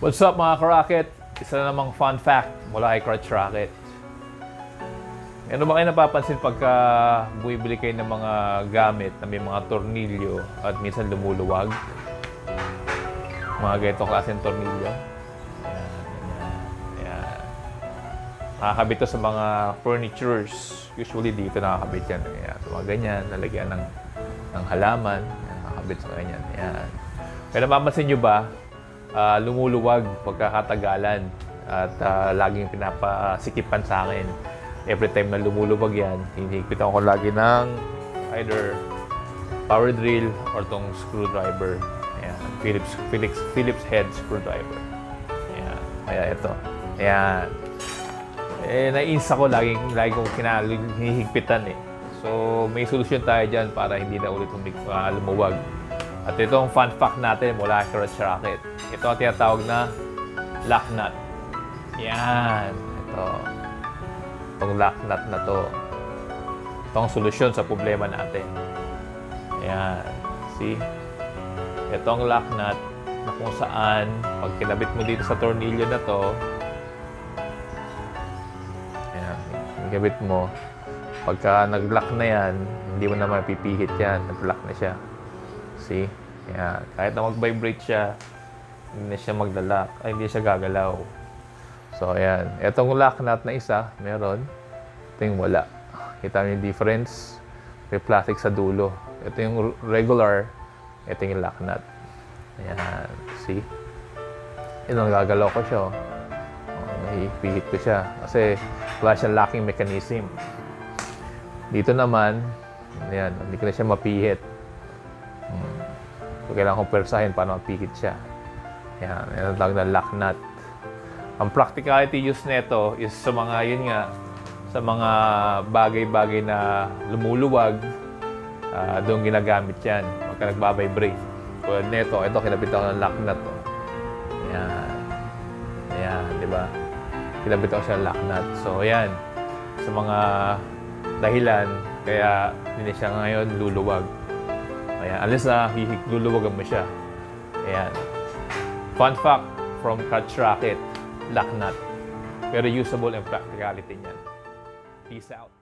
What's up mga ka-rocket? Isa na namang fun fact mula kay Crutch Rocket. Ano ba kayo napapansin pagka bumibili kayo ng mga gamit na may mga tornilyo at minsan lumuluwag? Mga ganitong klaseng tornilyo. Ayan. Nakakabit to sa mga furnitures. Usually dito nakakabit yan. Ayan. So, mga ganyan, nalagyan ng halaman. Ayan, nakakabit sa ganyan. Ayan. Kaya napapansin nyo ba, lumuluwag pagkakatagalan at laging pinapasikipan sa akin. Every time na lumuluwag yan, hinihigpitan ko lagi ng either power drill or tong screwdriver. Ayan, Phillips head screwdriver. Ayan, kaya ito. Ayan. Naiinsa ko lagi kong hinihigpitan eh. So, may solusyon tayo dyan para hindi na ulit lumuwag. At ito ang fun fact natin mula kay Crutch Rocket. Ito ang tinatawag na lock nut. Yan. Ito. Itong lock nut na to. Ito ang solusyon sa problema natin. Yan. See? Ito ang lock nut na kung saan pag kinabit mo dito sa tornilyo na to, yan. Kinabit mo. Pagka nag-lock na yan, hindi mo na mapipihit yan. Nag-lock na siya. See? Yan. Kahit na mag-vibrate siya, hindi na siya maglalak. Ay, hindi siya gagalaw. So, ayan. Itong lock nut na isa, meron. Ito yung wala. Kita mo yung difference? May plastic sa dulo. Ito yung regular. Ito yung lock nut. Ayan. See? Ito, gagalaw ko siya. Nahihipihit ko siya. Kasi wala siyang locking mechanism. Dito naman, ayan, hindi ko na siya mapihit. So, kailangan kong persahin para mapihit siya. Yan, yan ang tawag na lock nut. Ang practicality use nito is sa mga, yun nga, sa mga bagay-bagay na lumuluwag, doon ginagamit yan. Pagka nagbabibrate. Tulad nito, ito, kinabit ako ng lock nut. Oh. Yan. Ayan, di ba? Kinabit ako siya ng lock nut. So, ayan. Sa mga dahilan, kaya hindi siya ngayon luluwag. Ayan, unless na luluwagan mo siya. Ayan. Fun fact from Crutch Rocket, lock nut. Pero usable and practicality niyan. Peace out.